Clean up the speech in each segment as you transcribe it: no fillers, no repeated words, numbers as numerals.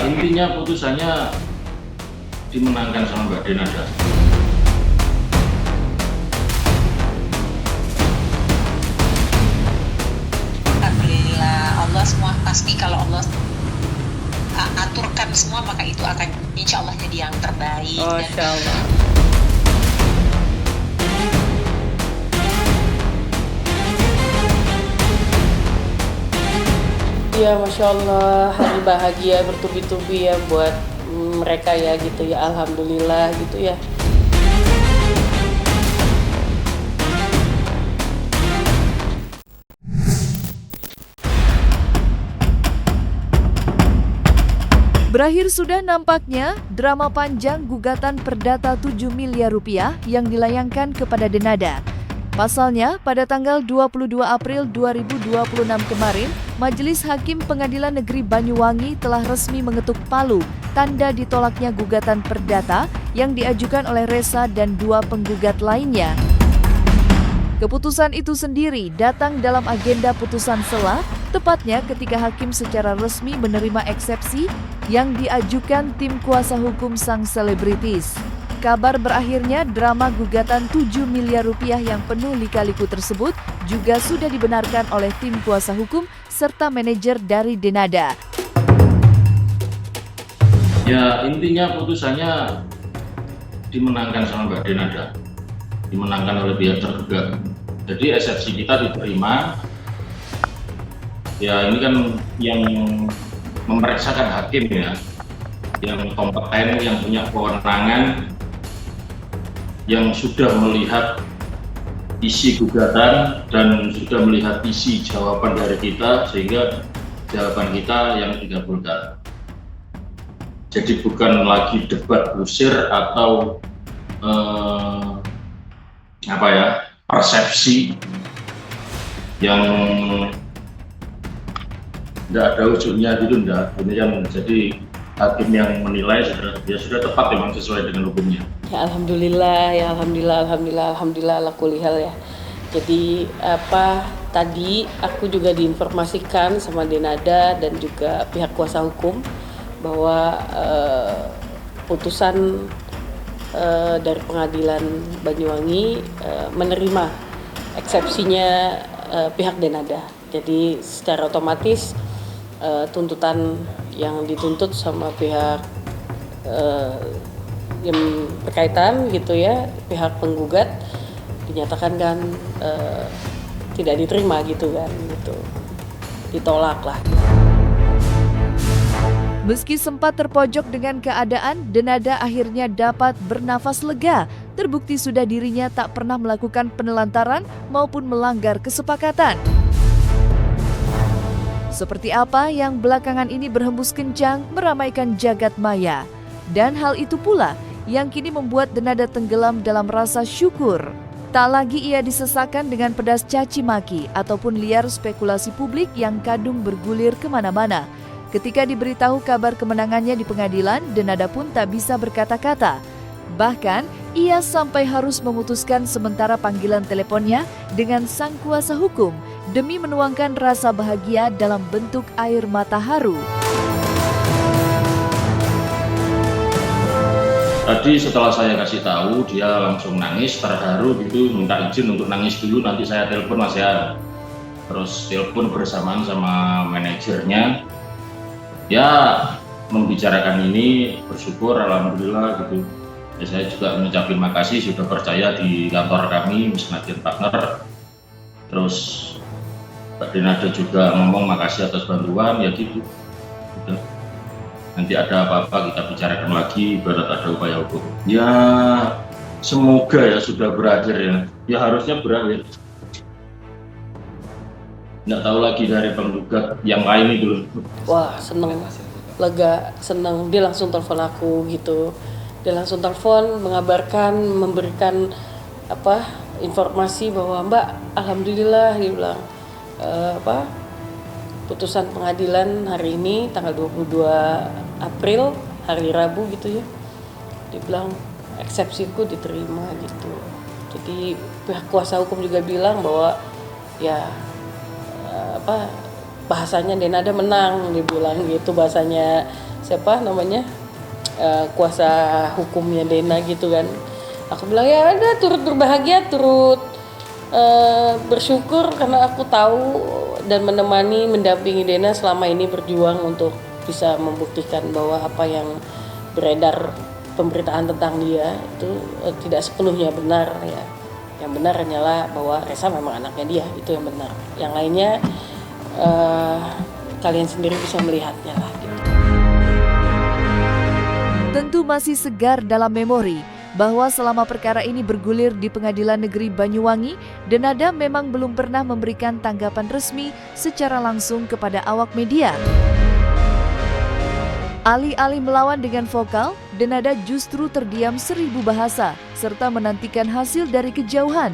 Ya intinya putusannya dimenangkan sama Mbak Denada. Alhamdulillah, Allah semua pasti kalau Allah aturkan semua maka itu akan insya Allah jadi yang terbaik. Masya Allah. Ya Masya Allah, hari bahagia bertubi-tubi ya buat mereka ya gitu ya, Alhamdulillah gitu ya. Berakhir sudah nampaknya drama panjang gugatan perdata 7 miliar rupiah yang dilayangkan kepada Denada. Pasalnya, pada tanggal 22 April 2026 kemarin, Majelis Hakim Pengadilan Negeri Banyuwangi telah resmi mengetuk palu tanda ditolaknya gugatan perdata yang diajukan oleh Resa dan dua penggugat lainnya. Keputusan itu sendiri datang dalam agenda putusan sela, tepatnya ketika hakim secara resmi menerima eksepsi yang diajukan tim kuasa hukum sang selebritis. Kabar berakhirnya drama gugatan 7 miliar rupiah yang penuh lika-liku tersebut juga sudah dibenarkan oleh tim kuasa hukum serta manajer dari Denada. Ya intinya putusannya dimenangkan sama Mbak Denada, dimenangkan oleh pihak tergugat. Jadi eksepsi kita diterima. Ya ini kan yang memeriksakan hakim ya, yang kompeten, yang punya kewenangan, yang sudah melihat isi gugatan dan sudah melihat isi jawaban dari kita, sehingga jawaban kita yang dikabulkan. Jadi bukan lagi debat kusir atau persepsi yang tidak ada ujungnya gitu, enggak. Ini yang jadi hakim yang menilai sudah tepat memang sesuai dengan hukumnya. Ya Alhamdulillah, ya Alhamdulillah ala kulli hal ya. Jadi tadi aku juga diinformasikan sama Denada dan juga pihak kuasa hukum bahwa putusan dari pengadilan Banyuwangi menerima eksepsinya pihak Denada. Jadi secara otomatis tuntutan yang dituntut sama pihak yang berkaitan gitu ya, pihak penggugat dinyatakan kan tidak diterima gitu kan, gitu, ditolak lah. Meski sempat terpojok dengan keadaan, Denada akhirnya dapat bernafas lega. Terbukti sudah dirinya tak pernah melakukan penelantaran maupun melanggar kesepakatan. Seperti apa yang belakangan ini berhembus kencang meramaikan jagat maya. Dan hal itu pula yang kini membuat Denada tenggelam dalam rasa syukur. Tak lagi ia disesakan dengan pedas caci maki ataupun liar spekulasi publik yang kadung bergulir kemana-mana. Ketika diberitahu kabar kemenangannya di pengadilan, Denada pun tak bisa berkata-kata. Bahkan, ia sampai harus memutuskan sementara panggilan teleponnya dengan sang kuasa hukum demi menuangkan rasa bahagia dalam bentuk air mata haru. Tadi setelah saya kasih tahu, dia langsung nangis, terharu gitu, minta izin untuk nangis dulu, nanti saya telepon Mas ya. Terus telepon bersamaan sama manajernya. Ya membicarakan ini, bersyukur alhamdulillah gitu. Ya, saya juga mengucapkan makasih sudah percaya di kantor kami Misnadin Partner. Terus Mbak Denada juga ngomong makasih atas bantuan ya gitu. Udah. Nanti ada apa-apa kita bicarakan lagi, ibarat ada upaya hukum. Ya semoga ya sudah berakhir ya. Ya harusnya berakhir. Nggak tahu lagi dari penggugat yang lain itu. Wah seneng, lega, seneng. Dia langsung telepon aku gitu. Dia langsung telepon mengabarkan, memberikan informasi bahwa Mbak, alhamdulillah dia bilang putusan pengadilan hari ini tanggal 22 April hari Rabu gitu ya. Dia bilang eksepsiku diterima gitu. Jadi pihak kuasa hukum juga bilang bahwa ya bahasanya Denada menang, dia bilang gitu bahasanya siapa namanya kuasa hukumnya Dena gitu kan. Aku bilang ya ada, turut berbahagia, turut bersyukur karena aku tahu dan menemani, mendampingi Dena selama ini berjuang untuk bisa membuktikan bahwa apa yang beredar pemberitaan tentang dia itu tidak sepenuhnya benar ya. Yang benar hanyalah bahwa Resa memang anaknya dia, itu yang benar. Yang lainnya kalian sendiri bisa melihatnya lah gitu. Tentu masih segar dalam memori bahwa selama perkara ini bergulir di Pengadilan Negeri Banyuwangi, Denada memang belum pernah memberikan tanggapan resmi secara langsung kepada awak media. Alih-alih melawan dengan vokal, Denada justru terdiam 1000 bahasa serta menantikan hasil dari kejauhan.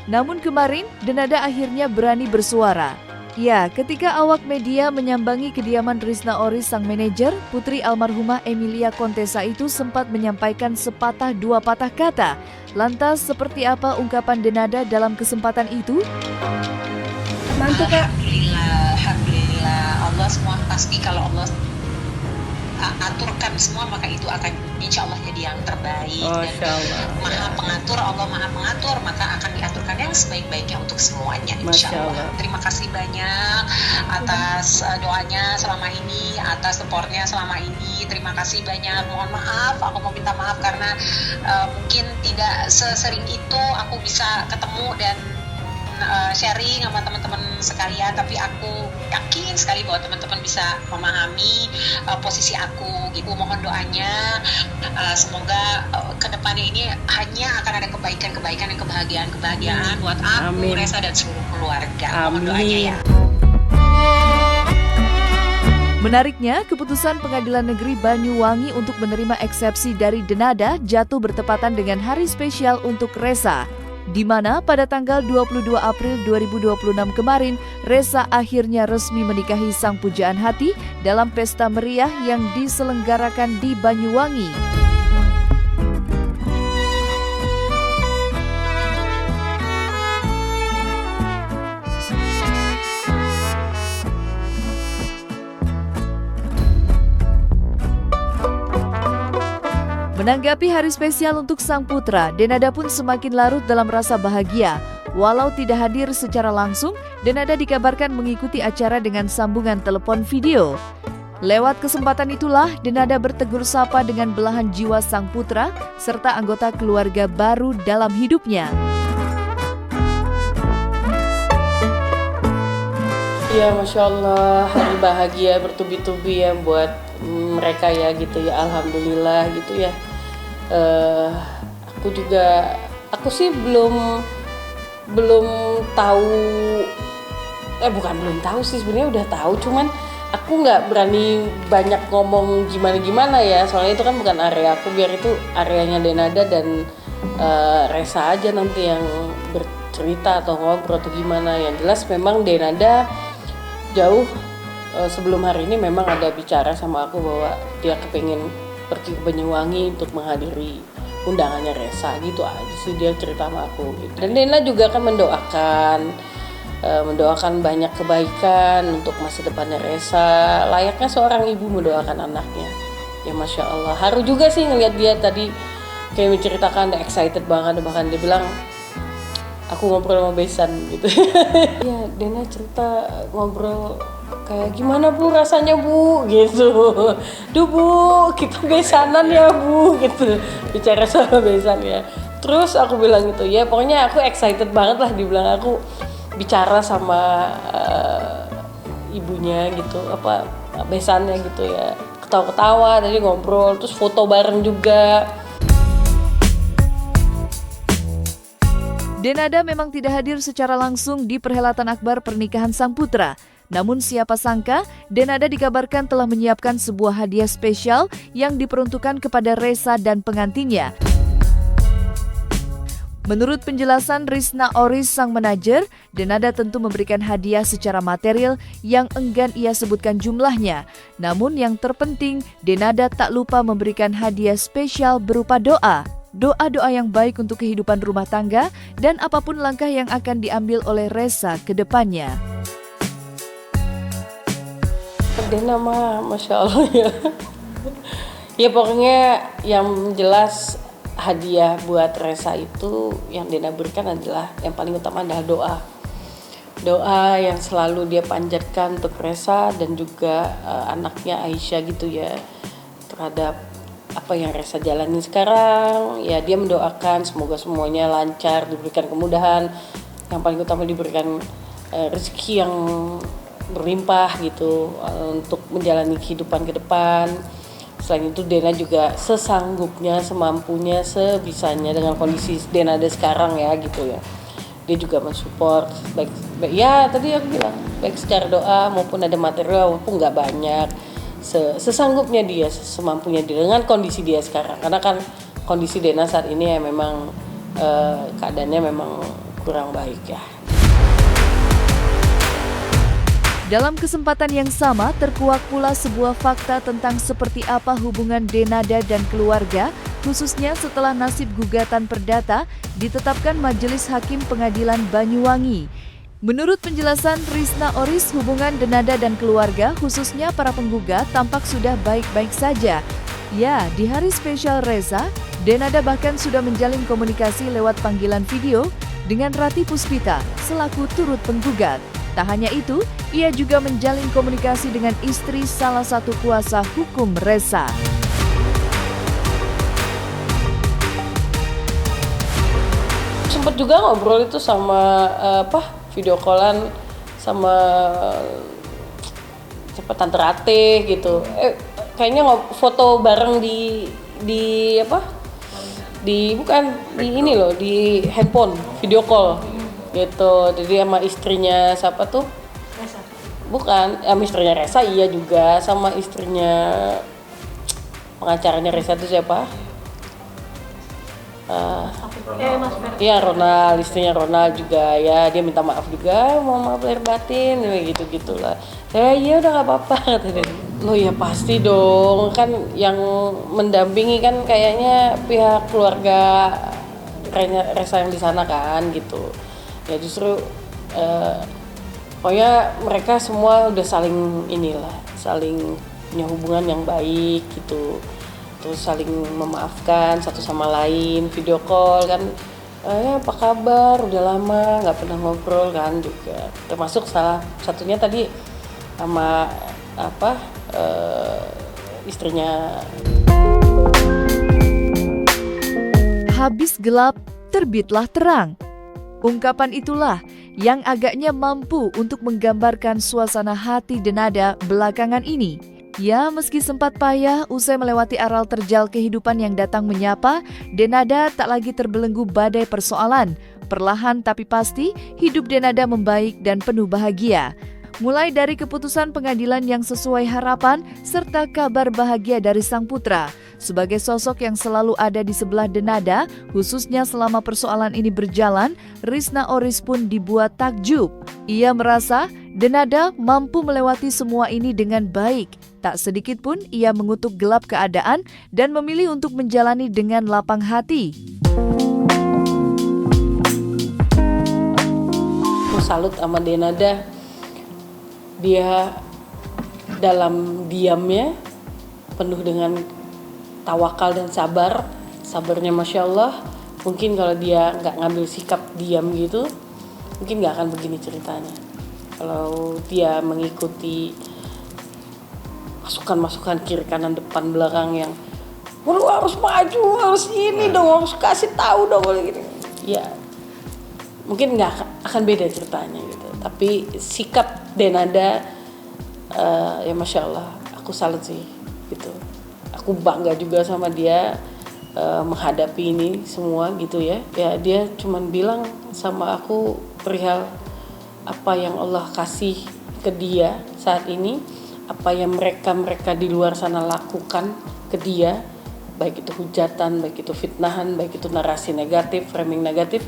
Namun kemarin, Denada akhirnya berani bersuara. Ya, ketika awak media menyambangi kediaman Risna Oris sang manajer, putri almarhumah Emilia Contessa itu sempat menyampaikan sepatah dua patah kata. Lantas, seperti apa ungkapan Denada dalam kesempatan itu? Alhamdulillah, Allah semua pasti kalau Allah aturkan semua maka itu akan insya Allah jadi yang terbaik. Dan maha pengatur, Allah maha pengatur, maka akan diaturkan yang sebaik-baiknya untuk semuanya insya Allah. Terima kasih banyak atas doanya selama ini, atas supportnya selama ini. Terima kasih banyak, mohon maaf, aku mau minta maaf karena mungkin tidak sesering itu aku bisa ketemu dan sharing sama teman-teman sekalian, tapi aku yakin sekali bahwa teman-teman bisa memahami posisi aku gitu. Mohon doanya, semoga kedepannya ini hanya akan ada kebaikan-kebaikan dan kebahagiaan buat aku, Resa dan seluruh keluarga. Mohon doanya ya. Menariknya, keputusan Pengadilan Negeri Banyuwangi untuk menerima eksepsi dari Denada jatuh bertepatan dengan hari spesial untuk Resa, di mana pada tanggal 22 April 2026 kemarin, Resa akhirnya resmi menikahi sang pujaan hati dalam pesta meriah yang diselenggarakan di Banyuwangi. Menanggapi hari spesial untuk sang putra, Denada pun semakin larut dalam rasa bahagia. Walau tidak hadir secara langsung, Denada dikabarkan mengikuti acara dengan sambungan telepon video. Lewat kesempatan itulah, Denada bertegur sapa dengan belahan jiwa sang putra serta anggota keluarga baru dalam hidupnya. Ya Masya Allah, hari bahagia bertubi-tubi ya buat mereka ya gitu ya, Alhamdulillah gitu ya. Aku sih belum tahu, bukan belum tahu sih, sebenarnya udah tahu, cuman aku nggak berani banyak ngomong gimana ya, soalnya itu kan bukan area aku, biar itu areanya Denada dan Resa aja nanti yang bercerita atau ngobrol atau gimana. Yang jelas memang Denada jauh sebelum hari ini memang ada bicara sama aku bahwa dia kepengen pergi ke Banyuwangi untuk menghadiri undangannya Resa, gitu aja sih dia cerita sama aku gitu. Dan Dena juga kan mendoakan banyak kebaikan untuk masa depannya Resa, layaknya seorang ibu mendoakan anaknya. Ya Masya Allah, haru juga sih ngeliat dia tadi kayak menceritakan, dia excited banget, bahkan dia bilang aku ngobrol sama besan gitu. Ya Dena cerita ngobrol kayak gimana Bu rasanya Bu gitu. Duh Bu, kita besanan ya Bu gitu. Bicara sama besan ya. Terus aku bilang gitu, ya pokoknya aku excited banget lah, dibilang aku bicara sama ibunya gitu, apa besannya gitu ya. Ketawa-ketawa tadi ngobrol, terus foto bareng juga. Denada memang tidak hadir secara langsung di perhelatan akbar pernikahan sang putra. Namun siapa sangka, Denada dikabarkan telah menyiapkan sebuah hadiah spesial yang diperuntukkan kepada Resa dan pengantinnya. Menurut penjelasan Risna Oris sang manajer, Denada tentu memberikan hadiah secara material yang enggan ia sebutkan jumlahnya. Namun yang terpenting, Denada tak lupa memberikan hadiah spesial berupa doa. Doa-doa yang baik untuk kehidupan rumah tangga dan apapun langkah yang akan diambil oleh Resa ke depannya. Dena mah Masya Allah ya. Ya pokoknya yang jelas hadiah buat Resa itu yang Dena berikan adalah yang paling utama adalah doa. Doa yang selalu dia panjatkan untuk Resa dan juga anaknya Aisyah gitu ya, terhadap apa yang Resa jalanin sekarang. Ya dia mendoakan semoga semuanya lancar, diberikan kemudahan, yang paling utama diberikan rezeki yang berlimpah gitu untuk menjalani kehidupan ke depan. Selain itu Dena juga sesanggupnya, semampunya, sebisanya dengan kondisi Dena ada sekarang ya gitu ya. Dia juga mensupport baik ya tadi aku bilang baik secara doa maupun ada material maupun nggak banyak, sesanggupnya dia, semampunya dia dengan kondisi dia sekarang. Karena kan kondisi Dena saat ini ya memang keadaannya memang kurang baik ya. Dalam kesempatan yang sama, terkuak pula sebuah fakta tentang seperti apa hubungan Denada dan keluarga, khususnya setelah nasib gugatan perdata ditetapkan Majelis Hakim Pengadilan Banyuwangi. Menurut penjelasan Risna Oris, hubungan Denada dan keluarga, khususnya para penggugat, tampak sudah baik-baik saja. Ya, di hari spesial Reza, Denada bahkan sudah menjalin komunikasi lewat panggilan video dengan Rati Puspita selaku turut penggugat. Tak hanya itu, ia juga menjalin komunikasi dengan istri salah satu kuasa hukum Reza. Sempet juga ngobrol itu sama video callan sama Tante Rate gitu. Kayaknya foto bareng di ini loh, di handphone video call gitu. Jadi sama istrinya siapa tuh? Resa. Bukan, istrinya Resa iya juga, sama istrinya pengacaranya Resa itu siapa? Iya Ronald, istrinya Ronald juga ya, dia minta maaf juga, mau maaf lahir batin gitu-gitulah. Iya udah nggak apa-apa kata dia. Loh ya pasti dong, kan yang mendampingi kan kayaknya pihak keluarga Resa yang di sana kan gitu. Ya justru pokoknya mereka semua udah saling saling punya hubungan yang baik gitu. Terus saling memaafkan satu sama lain, video call kan, apa kabar, udah lama nggak pernah ngobrol kan juga. Termasuk salah satunya tadi sama istrinya. Habis gelap, terbitlah terang. Ungkapan itulah yang agaknya mampu untuk menggambarkan suasana hati Denada belakangan ini. Ya, meski sempat payah usai melewati aral terjal kehidupan yang datang menyapa, Denada tak lagi terbelenggu badai persoalan. Perlahan tapi pasti, hidup Denada membaik dan penuh bahagia. Mulai dari keputusan pengadilan yang sesuai harapan, serta kabar bahagia dari sang putra. Sebagai sosok yang selalu ada di sebelah Denada, khususnya selama persoalan ini berjalan, Risna Oris pun dibuat takjub. Ia merasa Denada mampu melewati semua ini dengan baik. Tak sedikit pun ia mengutuk gelap keadaan dan memilih untuk menjalani dengan lapang hati. Aku salut sama Denada. Dia dalam diamnya penuh dengan tawakal dan sabar. Sabarnya Masya Allah. Mungkin kalau dia nggak ngambil sikap diam gitu, mungkin nggak akan begini ceritanya. Kalau dia mengikuti masukan-masukan kiri kanan depan belakang yang lu harus maju, harus ini dong, harus kasih tahu dong gitu. Ya mungkin nggak akan beda ceritanya gitu. Tapi sikap Denada ya Masya Allah, aku salut sih gitu. Aku bangga juga sama dia menghadapi ini semua gitu ya. Ya dia cuman bilang sama aku perihal apa yang Allah kasih ke dia saat ini, apa yang mereka di luar sana lakukan ke dia, baik itu hujatan, baik itu fitnahan, baik itu narasi negatif, framing negatif,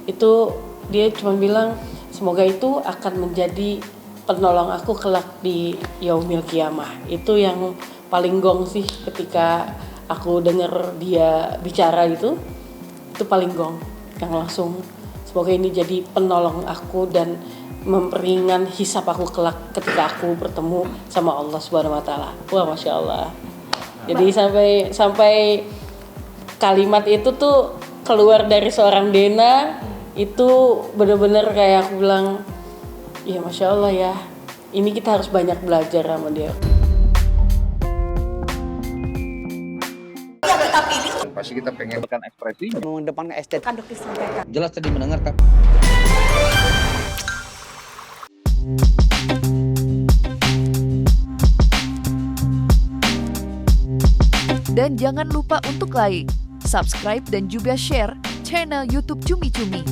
itu dia cuma bilang semoga itu akan menjadi penolong aku kelak di yaumil qiyamah. Itu yang paling gong sih ketika aku dengar dia bicara itu paling gong, yang langsung semoga ini jadi penolong aku dan memperingan hisab aku kelak ketika aku bertemu sama Allah Subhanahu wa taala. Wah, Masya Allah. Jadi sampai kalimat itu tuh keluar dari seorang Dena, itu benar-benar kayak aku bilang, ya Masya Allah ya, ini kita harus banyak belajar sama dia. Pasti kita pengen ekspresinya, mengedepankan estetika. jelas tadi mendengarkan. Dan jangan lupa untuk like, subscribe dan juga share channel YouTube Cumi Cumi.